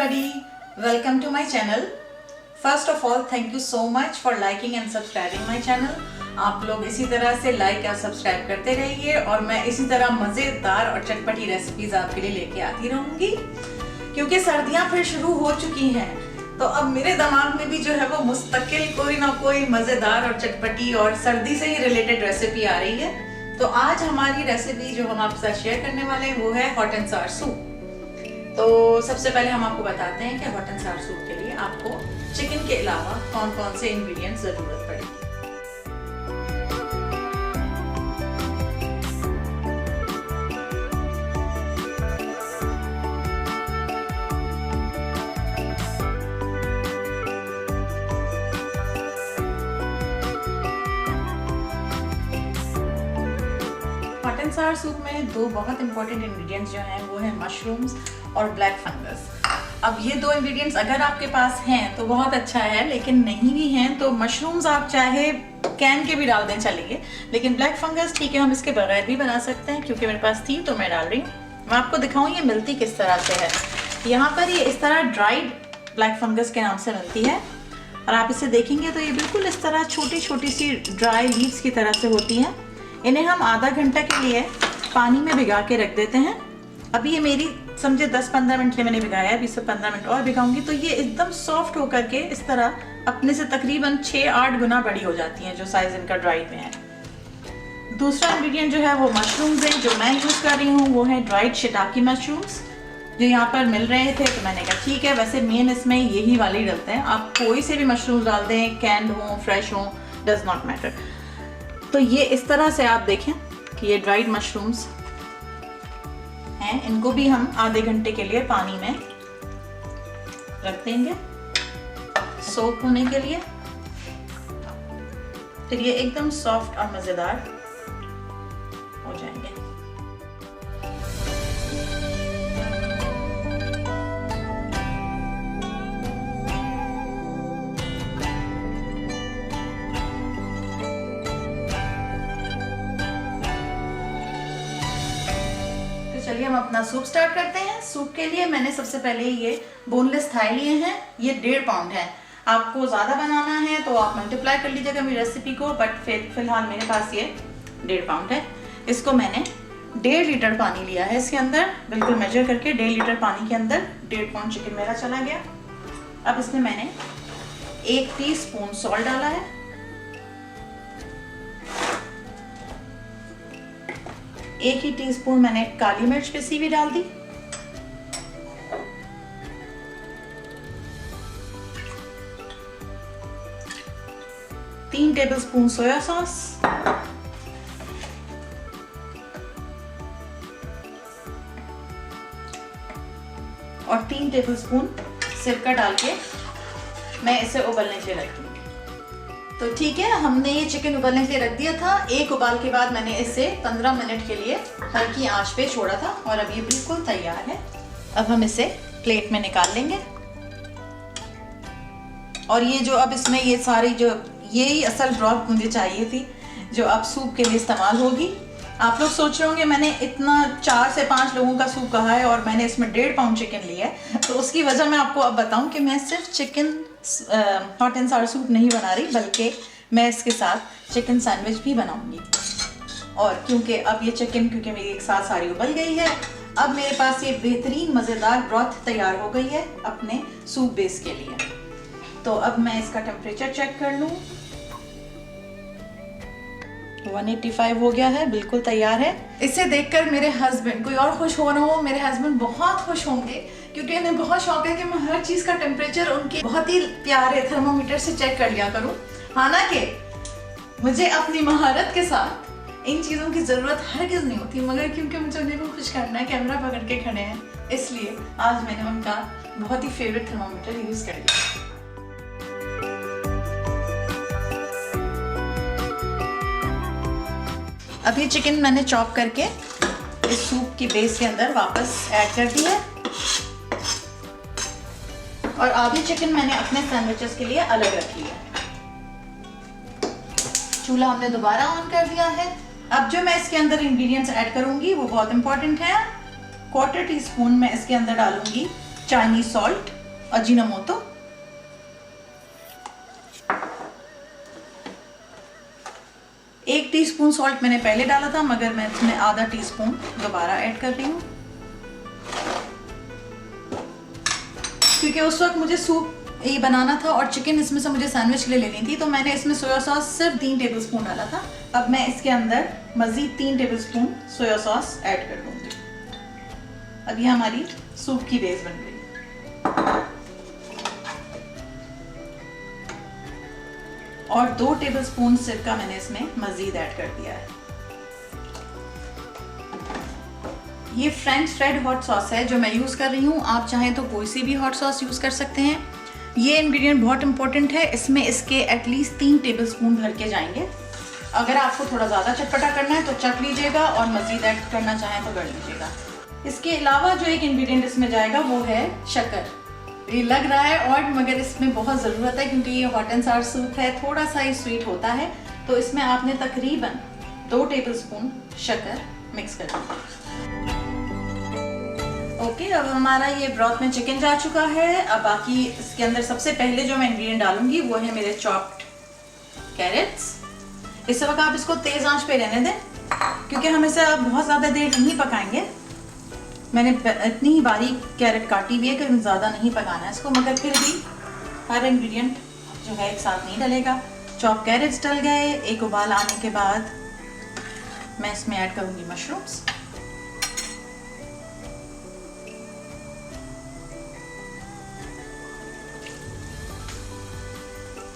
everybody, welcome to my channel. First of all, thank you so much for liking and subscribing my channel. आप लोग इसी तरह से like और subscribe करते रहिए और मैं इसी तरह मज़ेदार और चटपटी रेसिपीज आपके लिए लेके आती रहूँगी, क्योंकि सर्दियाँ फिर शुरू हो चुकी हैं। तो अब मेरे दिमाग में भी जो है वो मुस्तकिल कोई ना कोई मज़ेदार और चटपटी और सर्दी से ही रिलेटेड रेसिपी आ रही है। तो आज हमारी रेसिपी जो हम आपके साथ शेयर करने वाले हैं वो है हॉट एंड सावर सूप। तो सबसे पहले हम आपको बताते हैं कि हॉट एंड सावर सूप के लिए आपको चिकन के अलावा कौन कौन से इंग्रेडिएंट्स ज़रूरत पड़ेगी। हॉट एंड सावर सूप में दो बहुत इंपॉर्टेंट इंग्रेडिएंट्स जो हैं वो है मशरूम्स और ब्लैक फंगस। अब ये दो इंग्रेडिएंट्स अगर आपके पास हैं तो बहुत अच्छा है, लेकिन नहीं भी हैं तो मशरूम्स आप चाहे कैन के भी डाल दें चलिए, लेकिन ब्लैक फंगस ठीक है, हम इसके बगैर भी बना सकते हैं। क्योंकि मेरे पास थी तो मैं डाल रही हूँ। मैं आपको दिखाऊँ ये मिलती किस तरह से है। यहाँ पर ये इस तरह ड्राइड ब्लैक फंगस के नाम से मिलती है और आप इसे देखेंगे तो ये बिल्कुल इस तरह छोटी छोटी सी ड्राई लीव्स की तरह से होती हैं। इन्हें हम आधा घंटा के लिए पानी में भिगा के रख देते हैं। अभी ये मेरी समझे 10-15 मिनट के मैंने भिगाया है, 20 से 15 मिनट और भिगाऊंगी तो ये एकदम सॉफ्ट होकर के इस तरह अपने से तकरीबन 6-8 गुना बड़ी हो जाती हैं, जो साइज इनका ड्राइड में है। दूसरा इंग्रेडिएंट जो है वो मशरूम्स हैं। जो मैं यूज़ कर रही हूँ वो है ड्राइड शिटाकी मशरूम्स, जो यहाँ पर मिल रहे थे तो मैंने कहा ठीक है, वैसे मेन इसमें यही वाले डलते हैं। आप कोई से भी मशरूम्स डाल दें, कैंड हो फ्रेश हो, डज नॉट मैटर। तो ये इस तरह से आप देखें कि ये ड्राइड मशरूम्स हैं। इनको भी हम आधे घंटे के लिए पानी में रख देंगे सोक होने के लिए। फिर ये एकदम सॉफ्ट और मजेदार हो जाएंगे। चलिए हम अपना सूप स्टार्ट करते हैं। सूप के लिए मैंने सबसे पहले ये बोनलेस थाई लिए हैं। ये 1.5 पाउंड है। आपको ज़्यादा बनाना है तो आप मल्टीप्लाई कर लीजिएगा मेरी रेसिपी को, बट फिलहाल मेरे पास ये 1.5 पाउंड है। इसको मैंने 1.5 लीटर पानी लिया है। इसके अंदर बिल्कुल मेजर करके 1.5 लीटर पानी के अंदर 1.5 पाउंड चिकन मेरा चला गया। अब इसमें मैंने 1 टीस्पून सॉल्ट डाला है, 1 ही टीस्पून मैंने काली मिर्च पिसी हुई डाल दी, 3 टेबलस्पून सोया सॉस, और 3 टेबलस्पून सिरका डाल के मैं इसे उबलने के लिए रख दूंगी। तो ठीक है, हमने ये चिकन उबलने के लिए रख दिया था। एक उबाल के बाद मैंने इसे 15 मिनट के लिए हल्की आंच पे छोड़ा था और अब ये बिल्कुल तैयार है। अब हम इसे प्लेट में निकाल लेंगे। और ये जो अब इसमें ये सारी जो यही असल ब्रॉथ मुझे चाहिए थी जो अब सूप के लिए इस्तेमाल होगी। आप लोग सोच रहे होंगे मैंने इतना 4 से 5 लोगों का सूप कहा है और मैंने इसमें 1.5 पाउंड चिकन लिया है। तो उसकी वजह मैं आपको अब बताऊं कि मैं सिर्फ chicken hot and Sawar soup नहीं बना रही, बल्कि मैं इसके साथ चिकन सैंडविच भी बनाऊंगी। और क्योंकि अब ये चिकन क्योंकि मेरी एक साथ सारी उबल गई है, अब मेरे पास ये बेहतरीन मज़ेदार ब्रॉथ तैयार हो गई है अपने सूप बेस के लिए। तो अब मैं इसका टेम्परेचर चेक कर लूँ। 185 हो गया है, बिल्कुल तैयार है। इसे देखकर मेरे हस्बैंड, कोई और खुश हो ना हो, मेरे हस्बैंड बहुत खुश होंगे क्योंकि इन्हें बहुत शौक है कि मैं हर चीज़ का टेम्परेचर उनके बहुत ही प्यारे थर्मोमीटर से चेक कर लिया करूं। हालांकि मुझे अपनी महारत के साथ इन चीज़ों की ज़रूरत हरगिज़ नहीं होती, मगर क्योंकि मुझे उन्हें को खुश करना है, कैमरा पकड़ के खड़े हैं, इसलिए आज मैंने उनका बहुत ही फेवरेट थर्मोमीटर यूज़ कर लिया। अब ये चिकन मैंने चॉप करके इस सूप की बेस के अंदर वापस ऐड कर दी है और आधी चिकन मैंने अपने सैंडविचेस के लिए अलग रखी है। चूल्हा हमने दोबारा ऑन कर दिया है। अब जो मैं इसके अंदर इंग्रेडिएंट्स ऐड करूंगी वो बहुत इंपॉर्टेंट है। 1/4 टीस्पून मैं इसके अंदर डालूंगी चाइनीज सॉल्ट, अजीनोमोटो, एक टीस्पून सॉल्ट मैंने पहले डाला था मगर मैं इसमें आधा टीस्पून दोबारा ऐड कर रही हूँ, क्योंकि उस वक्त मुझे सूप ये बनाना था और चिकन इसमें से मुझे सैंडविच के लिए लेनी थी, तो मैंने इसमें सोया सॉस सिर्फ 3 टेबलस्पून डाला था। अब मैं इसके अंदर मजीद 3 टेबलस्पून सोया सॉस ऐड कर दूंगी। अब ये हमारी सूप की बेस बन गई। और 2 टेबलस्पून सिरका मैंने इसमें मजीद ऐड कर दिया है। ये फ्रेंच रेड हॉट सॉस है जो मैं यूज कर रही हूँ, आप चाहें तो कोई सी भी हॉट सॉस यूज कर सकते हैं। ये इंग्रेडिएंट बहुत इंपॉर्टेंट है, इसमें इसके एटलीस्ट 3 टेबलस्पून भर के जाएंगे। अगर आपको थोड़ा ज़्यादा चटपटा करना है तो चख लीजिएगा और मज़ीद ऐड करना चाहें तो कर लीजिएगा। इसके अलावा जो एक इंग्रेडिएंट इसमें जाएगा वो है शक्कर। ये लग रहा है और मगर इसमें बहुत ज़रूरत है, क्योंकि ये हॉट एंड सावर सूप है, थोड़ा सा ही स्वीट होता है, तो इसमें आपने तकरीबन 2 टेबलस्पून शक्कर मिक्स कर दिया। ओके, अब हमारा ये ब्रॉथ में चिकन जा चुका है। अब बाकी इसके अंदर सबसे पहले जो मैं इंग्रेडिएंट डालूंगी वो है मेरे चॉप्ड कैरेट्स। इस वक्त आप इसको तेज आंच पे रहने दें, क्योंकि हम इसे अब बहुत ज़्यादा देर नहीं पकाएंगे। मैंने इतनी ही बारीक कैरेट काटी हुई है कि ज़्यादा नहीं पकाना है इसको, मगर फिर भी हर इंग्रेडिएंट जो है एक साथ नहीं डलेगा। चॉप कैरेट्स डल गए। एक उबाल आने के बाद मैं इसमें ऐड करूँगी मशरूम्स।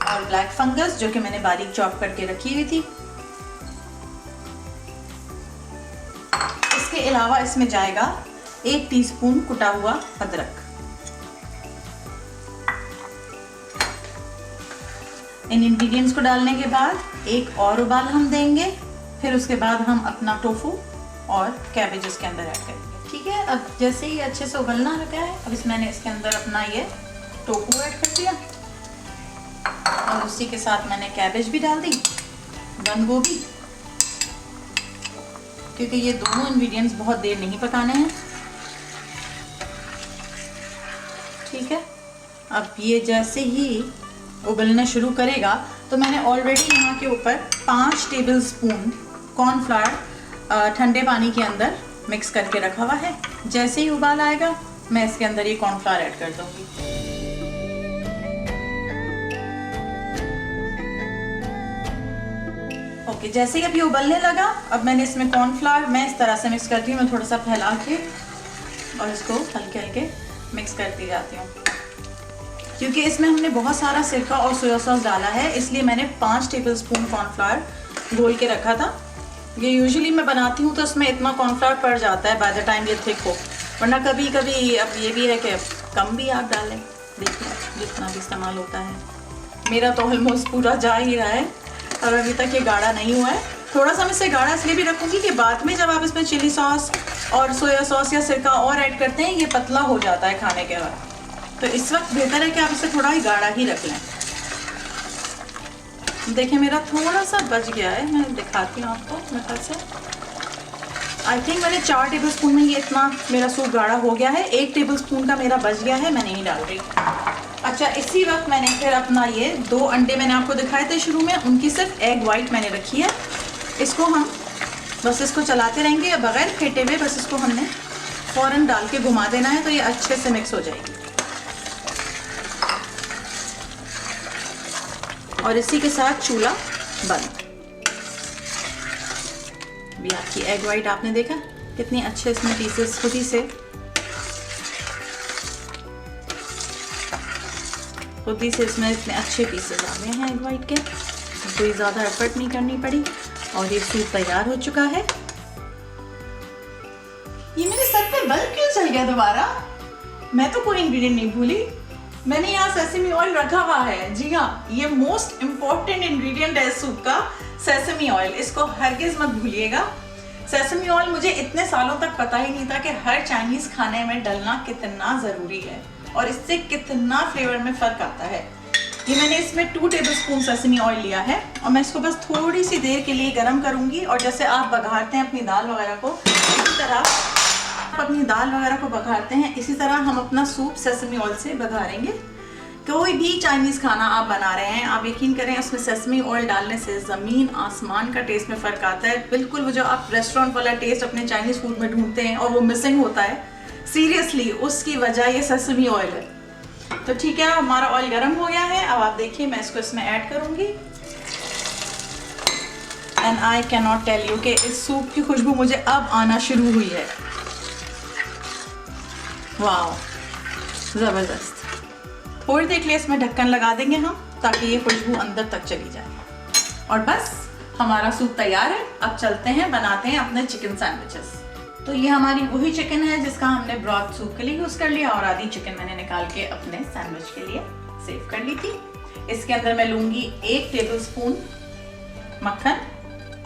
और ब्लैक फंगस जो कि मैंने बारीक चॉप करके रखी हुई थी। इसके अलावा इसमें जाएगा 1 टीस्पून कुटा हुआ अदरक। इन इंग्रेडिएंट्स को डालने के बाद एक और उबाल हम देंगे, फिर उसके बाद हम अपना टोफू और कैबेज के अंदर ऐड करेंगे। ठीक है, अब जैसे ही अच्छे से उबलना लगा है, अब मैंने इसके अंदर अपना ये टोफू ऐड कर दिया और उसी के साथ मैंने कैबेज भी डाल दी, बंद गोभी, क्योंकि ये दोनों इंग्रेडिएंट्स बहुत देर नहीं पकाने हैं। ठीक है, अब ये जैसे ही उबलना शुरू करेगा तो मैंने ऑलरेडी यहाँ के ऊपर 5 टेबलस्पून कॉर्नफ्लावर ठंडे पानी के अंदर मिक्स करके रखा हुआ है। जैसे ही उबाल आएगा मैं इसके अंदर ये कॉर्नफ्लावर ऐड कर दूंगी। ओके, जैसे ही अब ये उबलने लगा, अब मैंने इसमें कॉर्नफ्लावर मैं इस तरह से मिक्स करती हूँ, मैं थोड़ा सा फैला के और इसको हल्के हल्के मिक्स करती जाती हूँ। क्योंकि इसमें हमने बहुत सारा सिरका और सोया सॉस डाला है, इसलिए मैंने 5 टेबलस्पून कॉर्नफ्लावर घोल के रखा था। ये यूजुअली मैं बनाती हूँ तो इसमें इतना कॉर्नफ्लावर पड़ जाता है बाय द टाइम ये थिक हो, वरना कभी कभी अब ये भी है कि कम भी आप डालें, देखिए जितना भी इस्तेमाल होता है। मेरा तो ऑलमोस्ट पूरा जा ही रहा है और अभी तक ये गाढ़ा नहीं हुआ है। थोड़ा सा मैं इसे गाढ़ा इसलिए भी रखूँगी कि बाद में जब आप इसमें चिली सॉस और सोया सॉस या सिरका और ऐड करते हैं ये पतला हो जाता है खाने के बाद, तो इस वक्त बेहतर है कि आप इसे थोड़ा ही गाढ़ा ही रख लें। देखिए मेरा थोड़ा सा बच गया है, मैं दिखाती हूँ आपको मेरे ख्याल से। आई थिंक मैंने 4 टेबलस्पून में ये इतना मेरा सूप गाढ़ा हो गया है। 1 टेबलस्पून का मेरा बच गया है, मैं नहीं डाल रही। अच्छा, इसी वक्त मैंने फिर अपना ये 2 अंडे मैंने आपको दिखाए थे शुरू में, उनकी सिर्फ एग वाइट मैंने रखी है। इसको हम बस इसको चलाते रहेंगे बगैर फेंटे हुए, बस इसको हमने फ़ौरन डाल के घुमा देना है तो ये अच्छे से मिक्स हो जाएगी। और इसी के साथ चूल्हा बंद। भी आपकी एग वाइट आपने देखा कितनी अच्छे इसमें पीसेस खुद ही से इसमें इतने अच्छे पीसेस आ गए हैं एग वाइट के, कोई ज़्यादा एफर्ट नहीं करनी पड़ी और ये सूप तैयार हो चुका है। ये मेरे सर पे बल्ब क्यों चल गया दोबारा? मैं तो कोई इंग्रेडिएंट नहीं भूली, मैंने यहाँ सेसमी ऑयल रखा हुआ है। जी हाँ, ये मोस्ट इम्पोर्टेंट इंग्रेडिएंट है सूप का, सेसमी ऑयल। इसको हरगिज मत भूलिएगा। सेसमी ऑयल मुझे इतने सालों तक पता ही नहीं था कि हर चाइनीज खाने में डलना कितना ज़रूरी है और इससे कितना फ्लेवर में फ़र्क आता है। ये मैंने इसमें 2 टेबलस्पून सेसमी ऑयल लिया है और मैं इसको बस थोड़ी सी देर के लिए गर्म करूँगी। और जैसे आप बघारते हैं अपनी दाल वगैरह को, इसी तरह अपनी दाल वगैरह को बघारते हैं, इसी तरह हम अपना सूप सेसमी ऑयल से बघारेंगे। कोई भी चाइनीज़ खाना आप बना रहे हैं, आप यकीन करें उसमें सेसमी ऑयल डालने से ज़मीन आसमान का टेस्ट में फ़र्क आता है। बिल्कुल वो जो आप रेस्टोरेंट वाला टेस्ट अपने चाइनीज़ फूड में ढूंढते हैं और वो मिसिंग होता है, सीरियसली उसकी वजह ये सेसमी ऑयल है। तो ठीक है, हमारा ऑयल गर्म हो गया है। अब आप देखिए मैं इसको इसमें ऐड करूँगी। And I can not tell you कि इस सूप की खुशबू मुझे अब आना शुरू हुई है। वाह, ज़बरदस्त। थोड़ी देर के लिए इसमें ढक्कन लगा देंगे हम, ताकि ये खुशबू अंदर तक चली जाए। और बस हमारा सूप तैयार है। अब चलते हैं बनाते हैं अपने चिकन सैंडविचेस। तो ये हमारी वही चिकन है जिसका हमने ब्रॉथ सूप के लिए यूज़ कर लिया, और आधी चिकन मैंने निकाल के अपने सैंडविच के लिए सेव कर ली थी। इसके अंदर मैं लूँगी 1 टेबलस्पून मक्खन,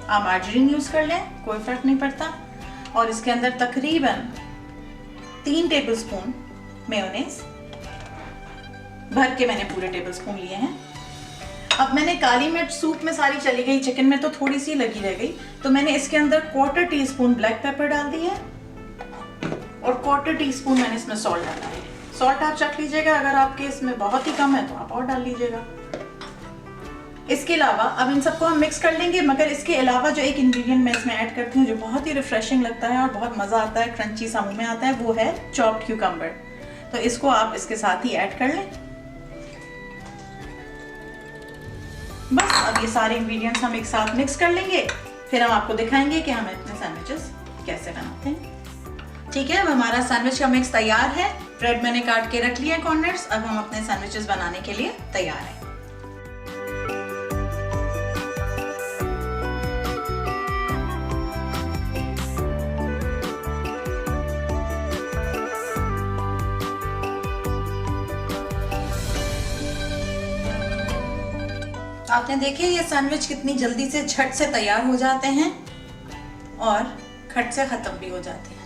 आप मार्जरीन यूज़ कर लें, कोई फ़र्क नहीं पड़ता। और इसके अंदर तकरीबन 3 टेबलस्पून मेयोनेज़, भर के मैंने पूरे टेबलस्पून लिए हैं। अब मैंने काली मिर्च सूप में सारी चली गई, चिकन में तो थोड़ी सी लगी रह गई, तो मैंने इसके अंदर 1/4 टीस्पून ब्लैक पेपर डाल दी है और 1/4 टीस्पून मैंने इसमें सॉल्ट डाला है। सॉल्ट आप चख लीजिएगा, अगर आपके इसमें बहुत ही कम है तो आप और डाल लीजिएगा। इसके अलावा अब इन सबको हम मिक्स कर लेंगे, मगर इसके अलावा जो एक इंग्रेडिएंट मैं इसमें ऐड करती हूँ जो बहुत ही रिफ्रेशिंग लगता है और बहुत मज़ा आता है, क्रंची सा मुंह में आता है, वो है चॉप्ड क्यूकम्बर। तो इसको आप इसके साथ ही ऐड कर लें। बस अब ये सारे इंग्रेडिएंट्स हम एक साथ मिक्स कर लेंगे, फिर हम आपको दिखाएंगे कि हम अपने सैंडविचेस कैसे बनाते हैं। ठीक है, अब हमारा सैंडविच का मिक्स तैयार है। ब्रेड मैंने काट के रख लिया कॉर्नर्स। अब हम अपने सैंडविचेस बनाने के लिए तैयार हैं। आपने देखे ये सैंडविच कितनी जल्दी से झट से तैयार हो जाते हैं और खट से खत्म भी हो जाते हैं।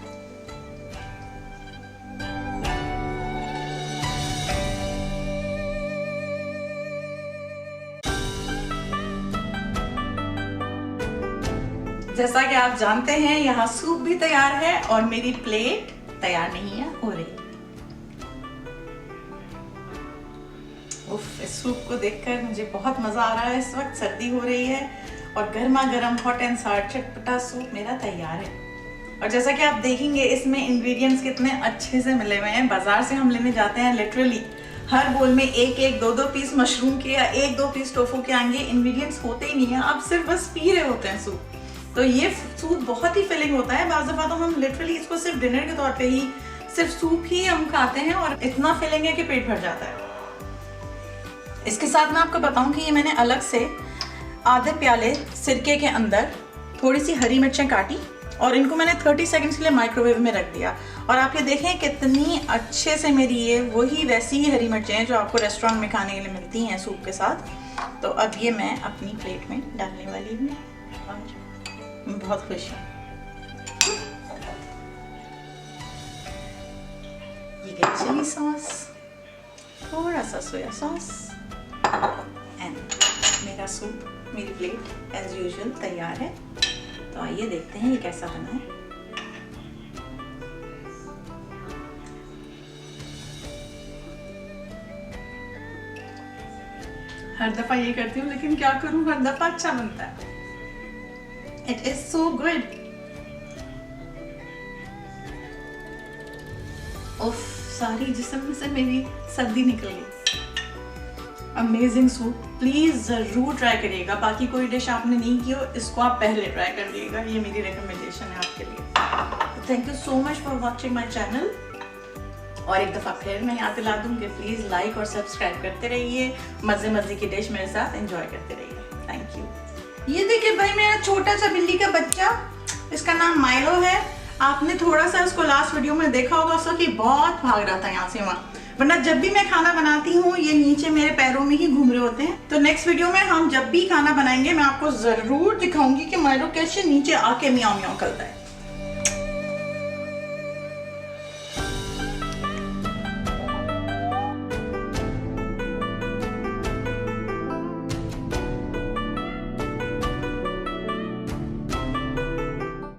जैसा कि आप जानते हैं यहाँ सूप भी तैयार है और मेरी प्लेट तैयार नहीं है, हो रही। उफ, इस सूप को देखकर मुझे बहुत मज़ा आ रहा है। इस वक्त सर्दी हो रही है और गर्मा गर्म हॉट एंड सार चटपटा सूप मेरा तैयार है। और जैसा कि आप देखेंगे इसमें इंग्रेडिएंट्स कितने अच्छे से मिले हुए हैं। बाजार से हम लेने जाते हैं, लिटरली हर बोल में 1-1, 2-2 पीस मशरूम के या 1-2 पीस टोफू के आएंगे, इंग्रेडिएंट्स होते ही नहीं है, आप सिर्फ बस पी रहे होते हैं सूप। तो ये सूप बहुत ही फिलिंग होता है। बाज़ दफ़ा तो हम लिटरली इसको सिर्फ डिनर के तौर पे ही सिर्फ सूप ही हम खाते हैं और इतना फिलिंग है कि पेट भर जाता है। इसके साथ मैं आपको बताऊं कि ये मैंने अलग से आधे प्याले सिरके के अंदर थोड़ी सी हरी मिर्चें काटी और इनको मैंने 30 सेकंड्स के लिए माइक्रोवेव में रख दिया। और आप ये देखें कितनी अच्छे से मेरी ये वही वैसी ही हरी मिर्चें हैं जो आपको रेस्टोरेंट में खाने के लिए मिलती हैं सूप के साथ। तो अब ये मैं अपनी प्लेट में डालने वाली हूँ और मैं बहुत खुश हूँ। ये गई चिली सॉस, थोड़ा सा सोया सॉस एंड मेरा सूप, मेरी प्लेट एज यूजुअल तैयार है। तो आइए देखते हैं ये कैसा बना है। हर दफा ये करती हूँ लेकिन क्या करूँ, हर दफा अच्छा बनता है। It is so good. उफ, सारी जिस्म से मेरी सर्दी निकल गई। अमेजिंग सूप, प्लीज़ ज़रूर ट्राई करिएगा। बाकी कोई डिश आपने नहीं की हो, इसको आप पहले ट्राई कर लीजिएगा, ये मेरी रिकमेंडेशन है आपके लिए। Thank you so much for watching my channel. और एक दफ़ा फिर मैं याद दिला दूँ कि प्लीज़ लाइक और सब्सक्राइब करते रहिए, मज़े मज़े की डिश मेरे साथ एंजॉय करते रहिए। Thank you. ये देखिए भाई मेरा छोटा सा बिल्ली का बच्चा, इसका नाम माइलो है। आपने थोड़ा सा इसको लास्ट वीडियो में देखा होगा उसको कि बहुत भाग रहा था यहाँ से वहाँ, वरना जब भी मैं खाना बनाती हूँ ये नीचे मेरे पैरों में ही घूम रहे होते हैं। तो नेक्स्ट वीडियो में हम जब भी खाना बनाएंगे मैं आपको ज़रूर दिखाऊंगी कि माइलो कैसे नीचे आके मियाँ मियाँ करता है।